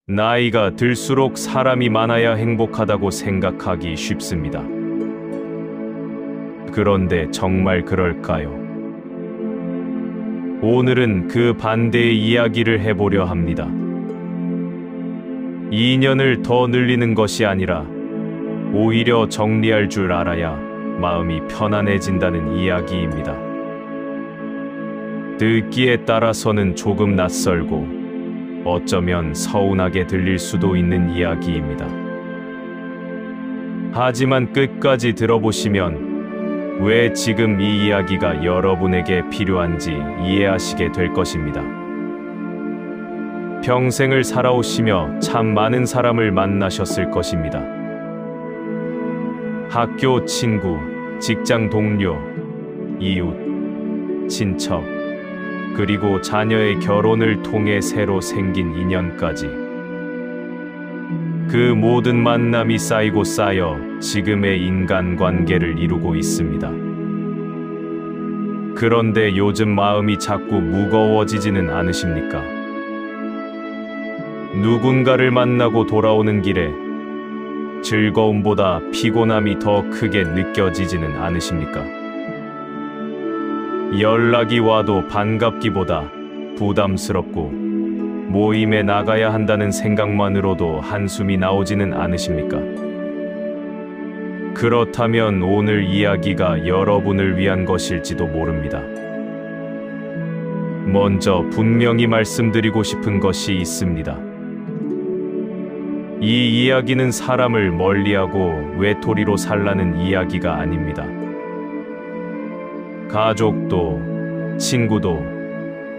나이가 들수록 사람이 많아야 행복하다고 생각하기 쉽습니다. 그런데 정말 그럴까요? 오늘은 그 반대의 이야기를 해보려 합니다. 2년을 더 늘리는 것이 아니라 오히려 정리할 줄 알아야 마음이 편안해진다는 이야기입니다. 듣기에 따라서는 조금 낯설고 어쩌면 서운하게 들릴 수도 있는 이야기입니다. 하지만 끝까지 들어보시면 왜 지금 이 이야기가 여러분에게 필요한지 이해하시게 될 것입니다. 평생을 살아오시며 참 많은 사람을 만나셨을 것입니다. 학교 친구, 직장 동료, 이웃, 친척, 그리고 자녀의 결혼을 통해 새로 생긴 인연까지. 그 모든 만남이 쌓이고 쌓여 지금의 인간관계를 이루고 있습니다. 그런데 요즘 마음이 자꾸 무거워지지는 않으십니까? 누군가를 만나고 돌아오는 길에 즐거움보다 피곤함이 더 크게 느껴지지는 않으십니까? 연락이 와도 반갑기보다 부담스럽고 모임에 나가야 한다는 생각만으로도 한숨이 나오지는 않으십니까? 그렇다면 오늘 이야기가 여러분을 위한 것일지도 모릅니다. 먼저 분명히 말씀드리고 싶은 것이 있습니다. 이 이야기는 사람을 멀리하고 외톨이로 살라는 이야기가 아닙니다. 가족도, 친구도,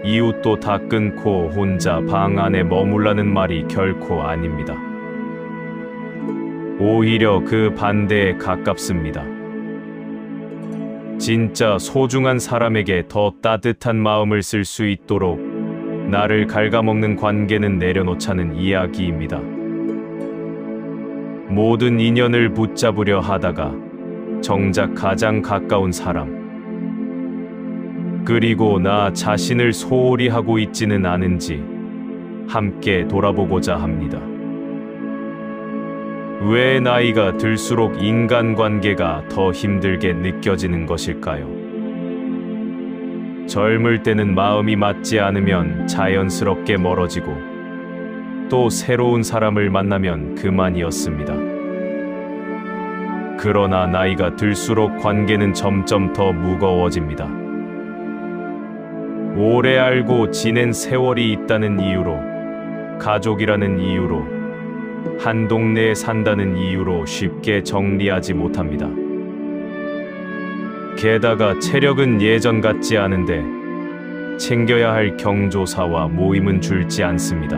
이웃도 다 끊고 혼자 방 안에 머물라는 말이 결코 아닙니다. 오히려 그 반대에 가깝습니다. 진짜 소중한 사람에게 더 따뜻한 마음을 쓸 수 있도록 나를 갉아먹는 관계는 내려놓자는 이야기입니다. 모든 인연을 붙잡으려 하다가 정작 가장 가까운 사람, 그리고 나 자신을 소홀히 하고 있지는 않은지 함께 돌아보고자 합니다. 왜 나이가 들수록 인간관계가 더 힘들게 느껴지는 것일까요? 젊을 때는 마음이 맞지 않으면 자연스럽게 멀어지고 또 새로운 사람을 만나면 그만이었습니다. 그러나 나이가 들수록 관계는 점점 더 무거워집니다. 오래 알고 지낸 세월이 있다는 이유로, 가족이라는 이유로, 한 동네에 산다는 이유로 쉽게 정리하지 못합니다. 게다가 체력은 예전 같지 않은데 챙겨야 할 경조사와 모임은 줄지 않습니다.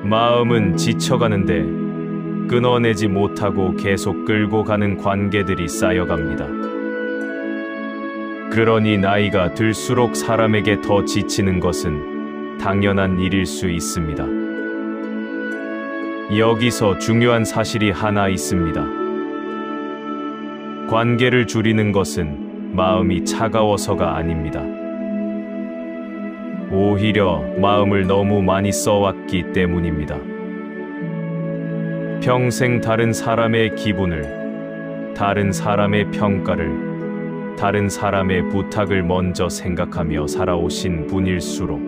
마음은 지쳐가는데 끊어내지 못하고 계속 끌고 가는 관계들이 쌓여갑니다. 그러니 나이가 들수록 사람에게 더 지치는 것은 당연한 일일 수 있습니다. 여기서 중요한 사실이 하나 있습니다. 관계를 줄이는 것은 마음이 차가워서가 아닙니다. 오히려 마음을 너무 많이 써왔기 때문입니다. 평생 다른 사람의 기분을, 다른 사람의 평가를, 다른 사람의 부탁을 먼저 생각하며 살아오신 분일수록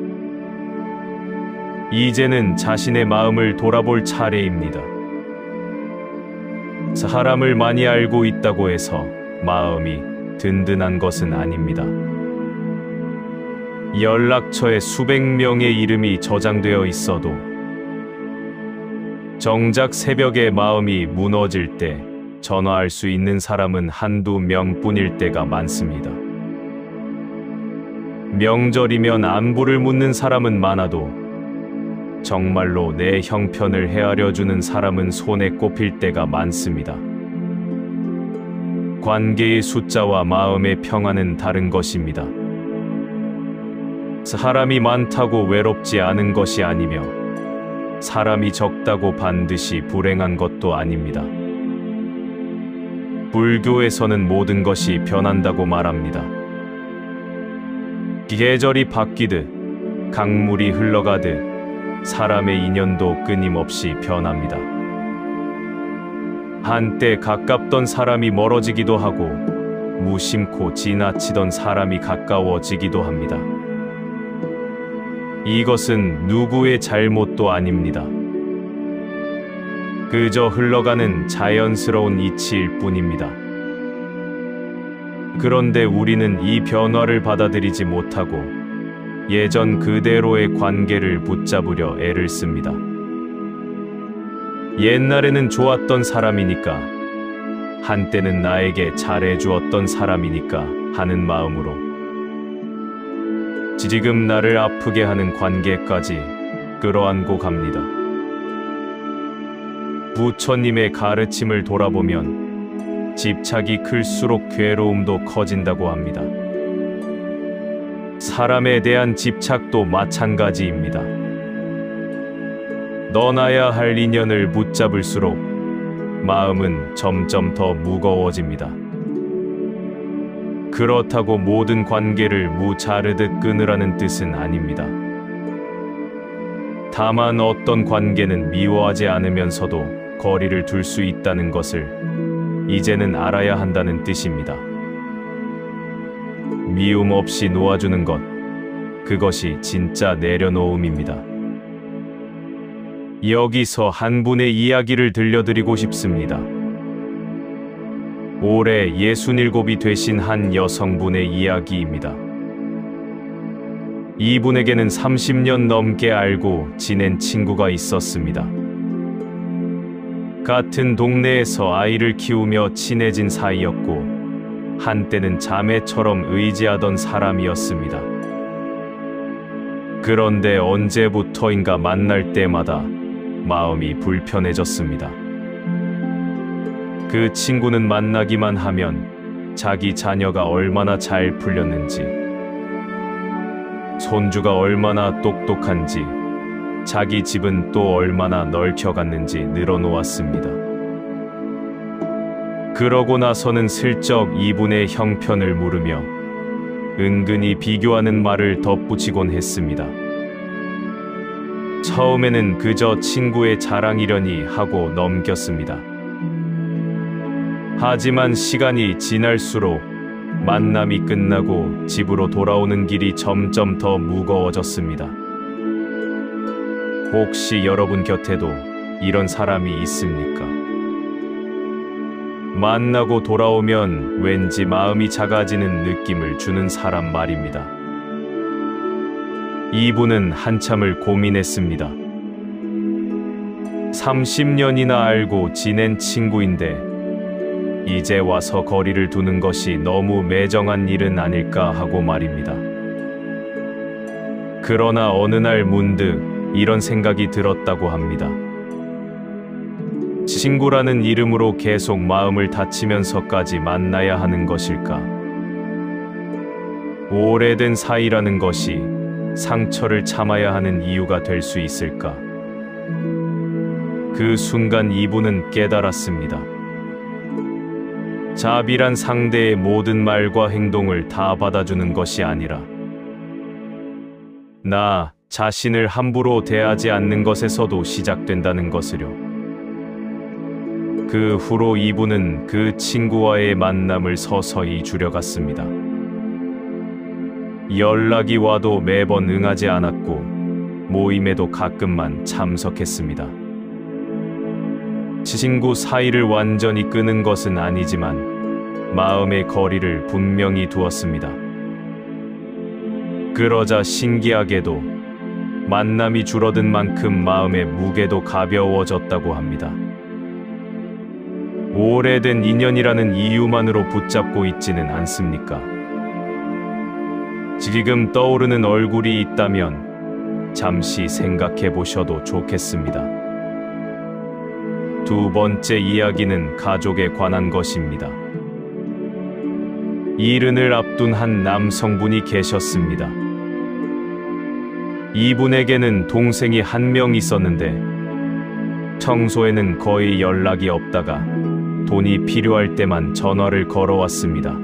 이제는 자신의 마음을 돌아볼 차례입니다. 사람을 많이 알고 있다고 해서 마음이 든든한 것은 아닙니다. 연락처에 수백 명의 이름이 저장되어 있어도 정작 새벽에 마음이 무너질 때 전화할 수 있는 사람은 한두 명뿐일 때가 많습니다. 명절이면 안부를 묻는 사람은 많아도 정말로 내 형편을 헤아려주는 사람은 손에 꼽힐 때가 많습니다. 관계의 숫자와 마음의 평안은 다른 것입니다. 사람이 많다고 외롭지 않은 것이 아니며 사람이 적다고 반드시 불행한 것도 아닙니다. 불교에서는 모든 것이 변한다고 말합니다. 계절이 바뀌듯 강물이 흘러가듯 사람의 인연도 끊임없이 변합니다. 한때 가깝던 사람이 멀어지기도 하고 무심코 지나치던 사람이 가까워지기도 합니다. 이것은 누구의 잘못도 아닙니다. 그저 흘러가는 자연스러운 이치일 뿐입니다. 그런데 우리는 이 변화를 받아들이지 못하고 예전 그대로의 관계를 붙잡으려 애를 씁니다. 옛날에는 좋았던 사람이니까, 한때는 나에게 잘해주었던 사람이니까 하는 마음으로 지금 나를 아프게 하는 관계까지 끌어안고 갑니다. 부처님의 가르침을 돌아보면 집착이 클수록 괴로움도 커진다고 합니다. 사람에 대한 집착도 마찬가지입니다. 떠나야 할 인연을 붙잡을수록 마음은 점점 더 무거워집니다. 그렇다고 모든 관계를 무자르듯 끊으라는 뜻은 아닙니다. 다만 어떤 관계는 미워하지 않으면서도 거리를 둘 수 있다는 것을 이제는 알아야 한다는 뜻입니다. 미움 없이 놓아주는 것, 그것이 진짜 내려놓음입니다. 여기서 한 분의 이야기를 들려드리고 싶습니다. 올해 67이 되신 한 여성분의 이야기입니다. 이분에게는 30년 넘게 알고 지낸 친구가 있었습니다. 같은 동네에서 아이를 키우며 친해진 사이였고 한때는 자매처럼 의지하던 사람이었습니다. 그런데 언제부터인가 만날 때마다 마음이 불편해졌습니다. 그 친구는 만나기만 하면 자기 자녀가 얼마나 잘 풀렸는지, 손주가 얼마나 똑똑한지, 자기 집은 또 얼마나 넓혀갔는지 늘어놓았습니다. 그러고 나서는 슬쩍 이분의 형편을 물으며 은근히 비교하는 말을 덧붙이곤 했습니다. 처음에는 그저 친구의 자랑이려니 하고 넘겼습니다. 하지만 시간이 지날수록 만남이 끝나고 집으로 돌아오는 길이 점점 더 무거워졌습니다. 혹시 여러분 곁에도 이런 사람이 있습니까? 만나고 돌아오면 왠지 마음이 작아지는 느낌을 주는 사람 말입니다. 이분은 한참을 고민했습니다. 30년이나 알고 지낸 친구인데 이제 와서 거리를 두는 것이 너무 매정한 일은 아닐까 하고 말입니다. 그러나 어느 날 문득 이런 생각이 들었다고 합니다. 친구라는 이름으로 계속 마음을 다치면서까지 만나야 하는 것일까? 오래된 사이라는 것이 상처를 참아야 하는 이유가 될 수 있을까? 그 순간 이분은 깨달았습니다. 자비란 상대의 모든 말과 행동을 다 받아주는 것이 아니라 나 자신을 함부로 대하지 않는 것에서도 시작된다는 것을요. 그 후로 이분은 그 친구와의 만남을 서서히 줄여갔습니다. 연락이 와도 매번 응하지 않았고 모임에도 가끔만 참석했습니다. 친구 사이를 완전히 끊은 것은 아니지만 마음의 거리를 분명히 두었습니다. 그러자 신기하게도 만남이 줄어든 만큼 마음의 무게도 가벼워졌다고 합니다. 오래된 인연이라는 이유만으로 붙잡고 있지는 않습니까? 지금 떠오르는 얼굴이 있다면 잠시 생각해 보셔도 좋겠습니다. 두 번째 이야기는 가족에 관한 것입니다. 이른을 앞둔 한 남성분이 계셨습니다. 이분에게는 동생이 한 명 있었는데 평소에는 거의 연락이 없다가 돈이 필요할 때만 전화를 걸어왔습니다.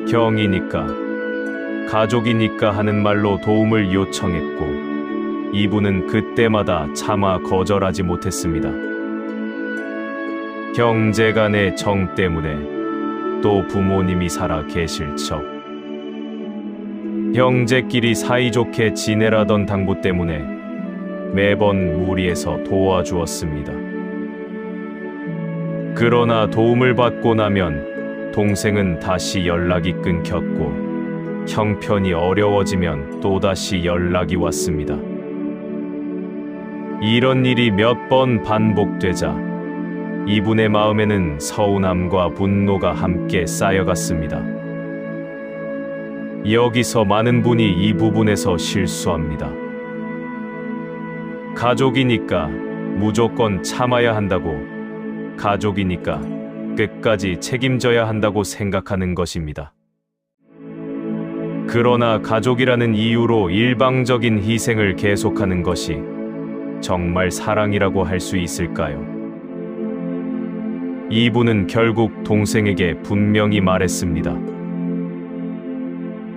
형이니까, 가족이니까 하는 말로 도움을 요청했고 이분은 그때마다 차마 거절하지 못했습니다. 형제간의 정 때문에, 또 부모님이 살아 계실 척, 형제끼리 사이좋게 지내라던 당부 때문에 매번 무리해서 도와주었습니다. 그러나 도움을 받고 나면 동생은 다시 연락이 끊겼고, 형편이 어려워지면 또다시 연락이 왔습니다. 이런 일이 몇 번 반복되자 이분의 마음에는 서운함과 분노가 함께 쌓여갔습니다. 여기서 많은 분이 이 부분에서 실수합니다. 가족이니까 무조건 참아야 한다고, 가족이니까 끝까지 책임져야 한다고 생각하는 것입니다. 그러나 가족이라는 이유로 일방적인 희생을 계속하는 것이 정말 사랑이라고 할 수 있을까요? 이분은 결국 동생에게 분명히 말했습니다.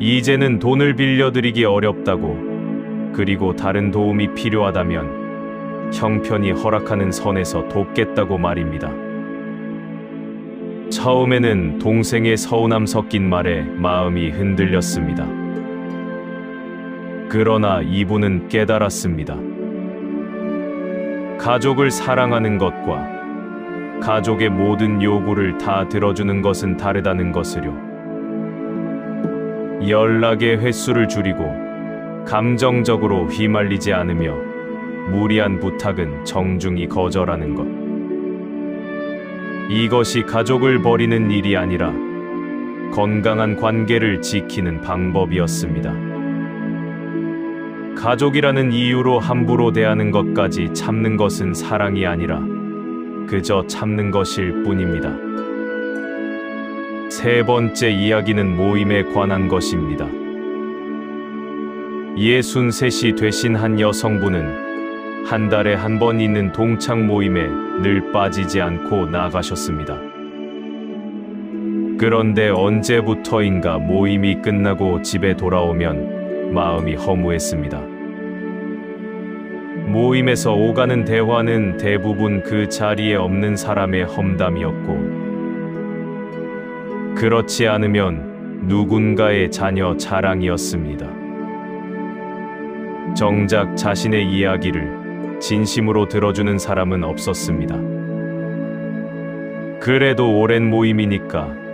이제는 돈을 빌려드리기 어렵다고, 그리고 다른 도움이 필요하다면 형편이 허락하는 선에서 돕겠다고 말입니다. 처음에는 동생의 서운함 섞인 말에 마음이 흔들렸습니다. 그러나 이분은 깨달았습니다. 가족을 사랑하는 것과 가족의 모든 요구를 다 들어주는 것은 다르다는 것을요. 연락의 횟수를 줄이고 감정적으로 휘말리지 않으며 무리한 부탁은 정중히 거절하는 것. 이것이 가족을 버리는 일이 아니라 건강한 관계를 지키는 방법이었습니다. 가족이라는 이유로 함부로 대하는 것까지 참는 것은 사랑이 아니라 그저 참는 것일 뿐입니다. 세 번째 이야기는 모임에 관한 것입니다. 63이 되신 한 여성분은 한 달에 한 번 있는 동창 모임에 늘 빠지지 않고 나가셨습니다. 그런데 언제부터인가 모임이 끝나고 집에 돌아오면 마음이 허무했습니다. 모임에서 오가는 대화는 대부분 그 자리에 없는 사람의 험담이었고, 그렇지 않으면 누군가의 자녀 자랑이었습니다. 정작 자신의 이야기를 진심으로 들어주는 사람은 없었습니다. 그래도 오랜 모임이니까,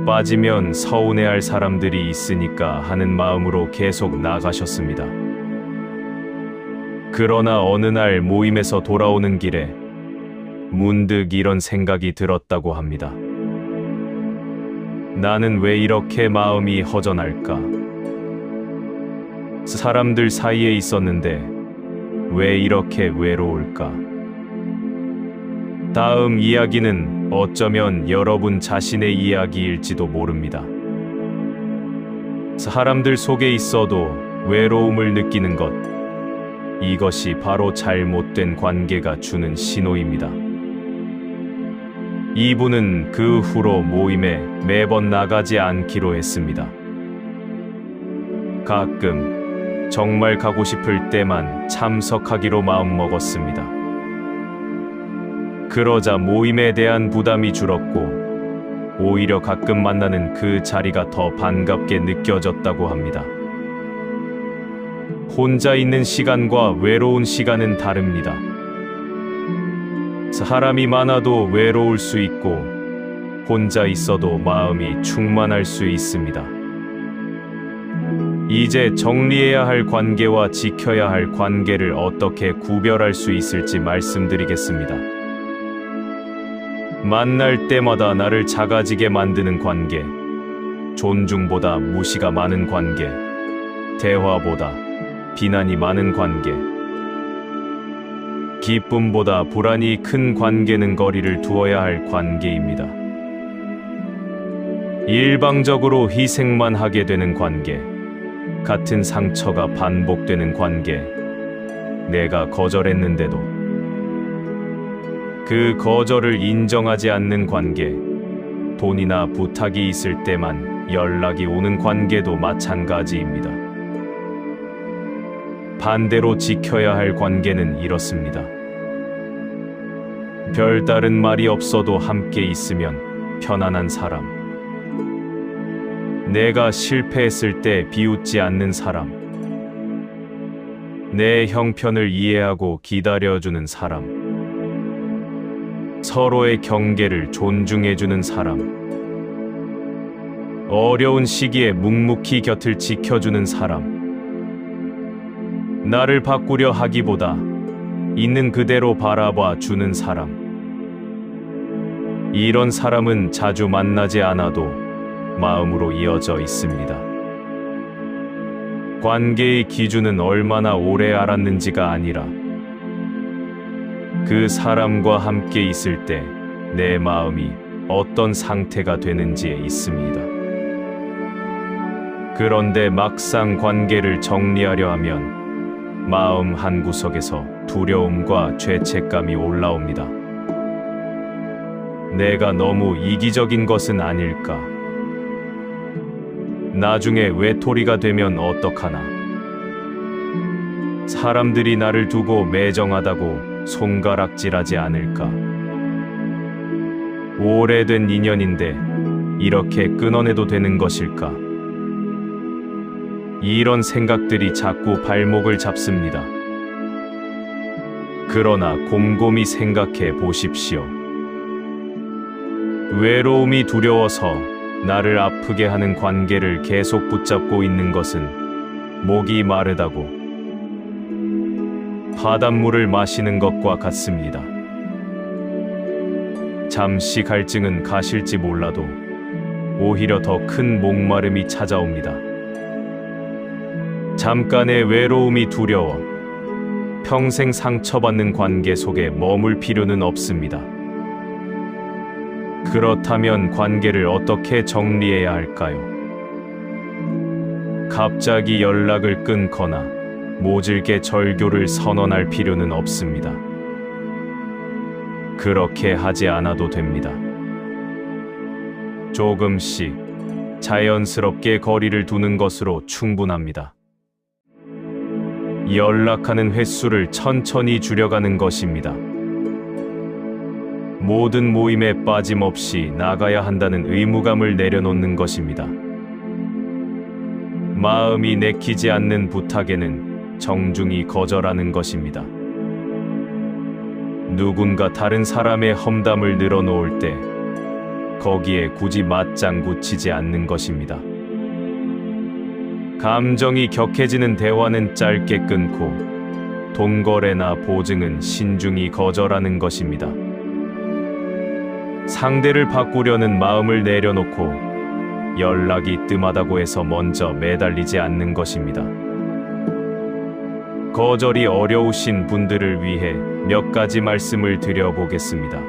빠지면 서운해할 사람들이 있으니까 하는 마음으로 계속 나가셨습니다. 그러나 어느 날 모임에서 돌아오는 길에 문득 이런 생각이 들었다고 합니다. 나는 왜 이렇게 마음이 허전할까? 사람들 사이에 있었는데 왜 이렇게 외로울까? 다음 이야기는 어쩌면 여러분 자신의 이야기일지도 모릅니다. 사람들 속에 있어도 외로움을 느끼는 것, 이것이 바로 잘못된 관계가 주는 신호입니다. 이분은 그 후로 모임에 매번 나가지 않기로 했습니다. 가끔 정말 가고 싶을 때만 참석하기로 마음먹었습니다. 그러자 모임에 대한 부담이 줄었고, 오히려 가끔 만나는 그 자리가 더 반갑게 느껴졌다고 합니다. 혼자 있는 시간과 외로운 시간은 다릅니다. 사람이 많아도 외로울 수 있고, 혼자 있어도 마음이 충만할 수 있습니다. 이제 정리해야 할 관계와 지켜야 할 관계를 어떻게 구별할 수 있을지 말씀드리겠습니다. 만날 때마다 나를 작아지게 만드는 관계, 존중보다 무시가 많은 관계, 대화보다 비난이 많은 관계, 기쁨보다 불안이 큰 관계는 거리를 두어야 할 관계입니다. 일방적으로 희생만 하게 되는 관계, 같은 상처가 반복되는 관계, 내가 거절했는데도 그 거절을 인정하지 않는 관계, 돈이나 부탁이 있을 때만 연락이 오는 관계도 마찬가지입니다. 반대로 지켜야 할 관계는 이렇습니다. 별다른 말이 없어도 함께 있으면 편안한 사람. 내가 실패했을 때 비웃지 않는 사람. 내 형편을 이해하고 기다려주는 사람. 서로의 경계를 존중해주는 사람. 어려운 시기에 묵묵히 곁을 지켜주는 사람. 나를 바꾸려 하기보다 있는 그대로 바라봐 주는 사람. 이런 사람은 자주 만나지 않아도 마음으로 이어져 있습니다. 관계의 기준은 얼마나 오래 알았는지가 아니라 그 사람과 함께 있을 때 내 마음이 어떤 상태가 되는지에 있습니다. 그런데 막상 관계를 정리하려 하면 마음 한구석에서 두려움과 죄책감이 올라옵니다. 내가 너무 이기적인 것은 아닐까? 나중에 외톨이가 되면 어떡하나? 사람들이 나를 두고 매정하다고 손가락질하지 않을까? 오래된 인연인데 이렇게 끊어내도 되는 것일까? 이런 생각들이 자꾸 발목을 잡습니다. 그러나 곰곰이 생각해 보십시오. 외로움이 두려워서 나를 아프게 하는 관계를 계속 붙잡고 있는 것은 목이 마르다고 바닷물을 마시는 것과 같습니다. 잠시 갈증은 가실지 몰라도 오히려 더 큰 목마름이 찾아옵니다. 잠깐의 외로움이 두려워 평생 상처받는 관계 속에 머물 필요는 없습니다. 그렇다면 관계를 어떻게 정리해야 할까요? 갑자기 연락을 끊거나 모질게 절교를 선언할 필요는 없습니다. 그렇게 하지 않아도 됩니다. 조금씩 자연스럽게 거리를 두는 것으로 충분합니다. 연락하는 횟수를 천천히 줄여가는 것입니다. 모든 모임에 빠짐없이 나가야 한다는 의무감을 내려놓는 것입니다. 마음이 내키지 않는 부탁에는 정중히 거절하는 것입니다. 누군가 다른 사람의 험담을 늘어놓을 때 거기에 굳이 맞장구 치지 않는 것입니다. 감정이 격해지는 대화는 짧게 끊고 돈거래나 보증은 신중히 거절하는 것입니다. 상대를 바꾸려는 마음을 내려놓고 연락이 뜸하다고 해서 먼저 매달리지 않는 것입니다. 거절이 어려우신 분들을 위해 몇 가지 말씀을 드려보겠습니다.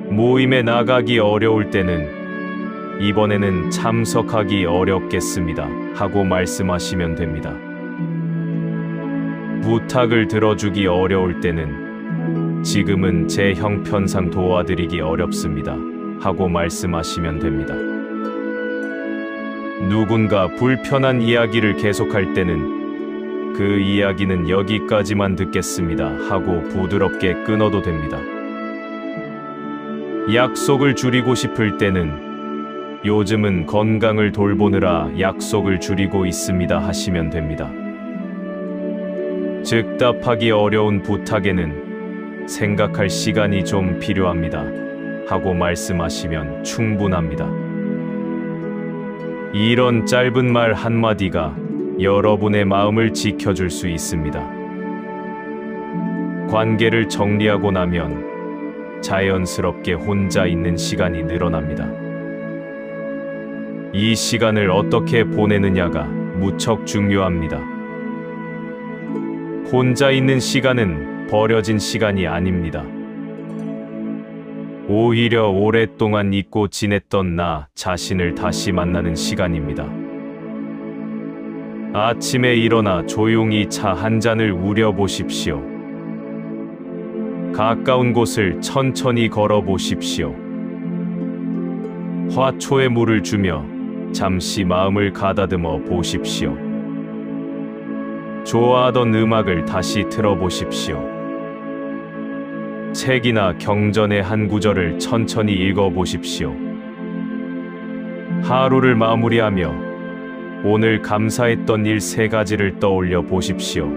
모임에 나가기 어려울 때는 이번에는 참석하기 어렵겠습니다 하고 말씀하시면 됩니다. 부탁을 들어주기 어려울 때는 지금은 제 형편상 도와드리기 어렵습니다 하고 말씀하시면 됩니다. 누군가 불편한 이야기를 계속할 때는 그 이야기는 여기까지만 듣겠습니다 하고 부드럽게 끊어도 됩니다. 약속을 줄이고 싶을 때는 요즘은 건강을 돌보느라 약속을 줄이고 있습니다 하시면 됩니다. 즉답하기 어려운 부탁에는 생각할 시간이 좀 필요합니다 하고 말씀하시면 충분합니다. 이런 짧은 말 한마디가 여러분의 마음을 지켜줄 수 있습니다. 관계를 정리하고 나면 자연스럽게 혼자 있는 시간이 늘어납니다. 이 시간을 어떻게 보내느냐가 무척 중요합니다. 혼자 있는 시간은 버려진 시간이 아닙니다. 오히려 오랫동안 잊고 지냈던 나 자신을 다시 만나는 시간입니다. 아침에 일어나 조용히 차 한 잔을 우려보십시오. 가까운 곳을 천천히 걸어보십시오. 화초에 물을 주며 잠시 마음을 가다듬어 보십시오. 좋아하던 음악을 다시 틀어보십시오. 책이나 경전의 한 구절을 천천히 읽어보십시오. 하루를 마무리하며 오늘 감사했던 일 3가지를 떠올려 보십시오.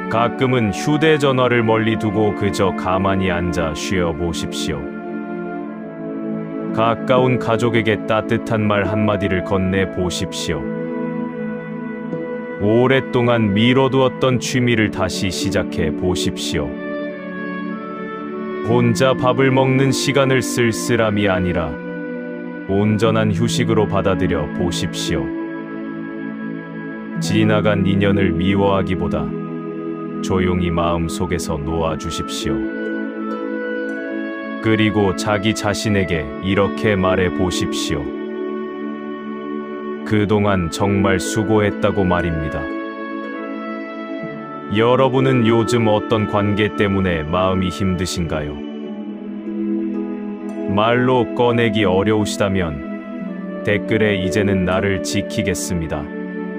가끔은 휴대전화를 멀리 두고 그저 가만히 앉아 쉬어 보십시오. 가까운 가족에게 따뜻한 말 한마디를 건네 보십시오. 오랫동안 미뤄두었던 취미를 다시 시작해 보십시오. 혼자 밥을 먹는 시간을 쓸쓸함이 아니라 온전한 휴식으로 받아들여 보십시오. 지나간 인연을 미워하기보다 조용히 마음속에서 놓아주십시오. 그리고 자기 자신에게 이렇게 말해 보십시오. 그동안 정말 수고했다고 말입니다. 여러분은 요즘 어떤 관계 때문에 마음이 힘드신가요? 말로 꺼내기 어려우시다면 댓글에 이제는 나를 지키겠습니다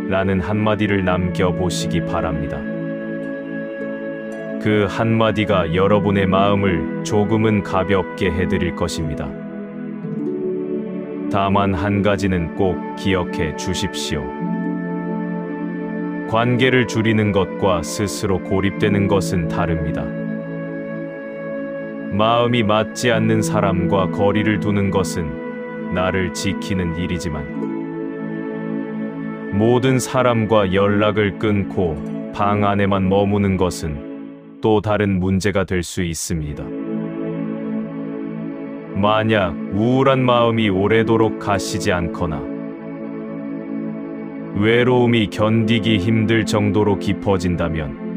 라는 한마디를 남겨보시기 바랍니다. 그 한마디가 여러분의 마음을 조금은 가볍게 해드릴 것입니다. 다만 한 가지는 꼭 기억해 주십시오. 관계를 줄이는 것과 스스로 고립되는 것은 다릅니다. 마음이 맞지 않는 사람과 거리를 두는 것은 나를 지키는 일이지만 모든 사람과 연락을 끊고 방 안에만 머무는 것은 또 다른 문제가 될 수 있습니다. 만약 우울한 마음이 오래도록 가시지 않거나 외로움이 견디기 힘들 정도로 깊어진다면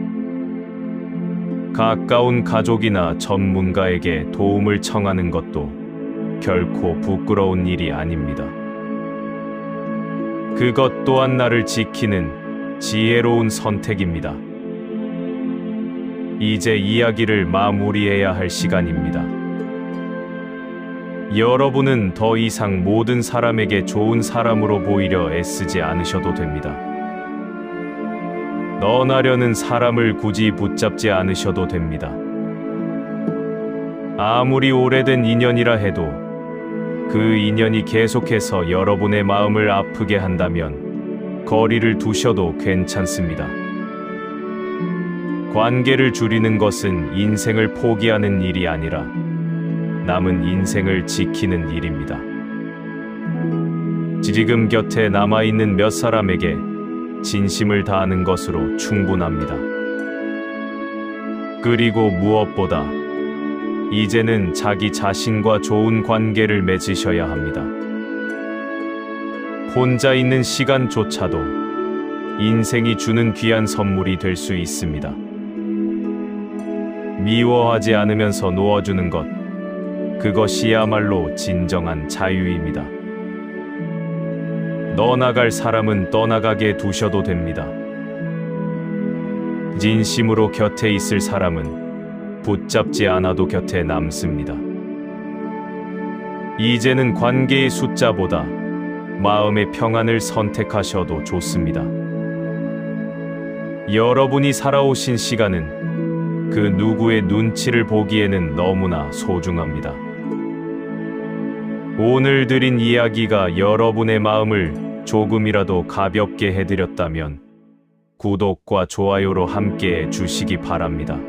가까운 가족이나 전문가에게 도움을 청하는 것도 결코 부끄러운 일이 아닙니다. 그것 또한 나를 지키는 지혜로운 선택입니다. 이제 이야기를 마무리해야 할 시간입니다. 여러분은 더 이상 모든 사람에게 좋은 사람으로 보이려 애쓰지 않으셔도 됩니다. 떠나려는 사람을 굳이 붙잡지 않으셔도 됩니다. 아무리 오래된 인연이라 해도 그 인연이 계속해서 여러분의 마음을 아프게 한다면 거리를 두셔도 괜찮습니다. 관계를 줄이는 것은 인생을 포기하는 일이 아니라 남은 인생을 지키는 일입니다. 지금 곁에 남아있는 몇 사람에게 진심을 다하는 것으로 충분합니다. 그리고 무엇보다 이제는 자기 자신과 좋은 관계를 맺으셔야 합니다. 혼자 있는 시간조차도 인생이 주는 귀한 선물이 될 수 있습니다. 미워하지 않으면서 놓아주는 것, 그것이야말로 진정한 자유입니다. 떠나갈 사람은 떠나가게 두셔도 됩니다. 진심으로 곁에 있을 사람은 붙잡지 않아도 곁에 남습니다. 이제는 관계의 숫자보다 마음의 평안을 선택하셔도 좋습니다. 여러분이 살아오신 시간은 그 누구의 눈치를 보기에는 너무나 소중합니다. 오늘 드린 이야기가 여러분의 마음을 조금이라도 가볍게 해드렸다면 구독과 좋아요로 함께 해주시기 바랍니다.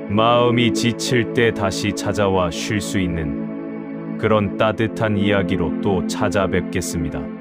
마음이 지칠 때 다시 찾아와 쉴 수 있는 그런 따뜻한 이야기로 또 찾아뵙겠습니다.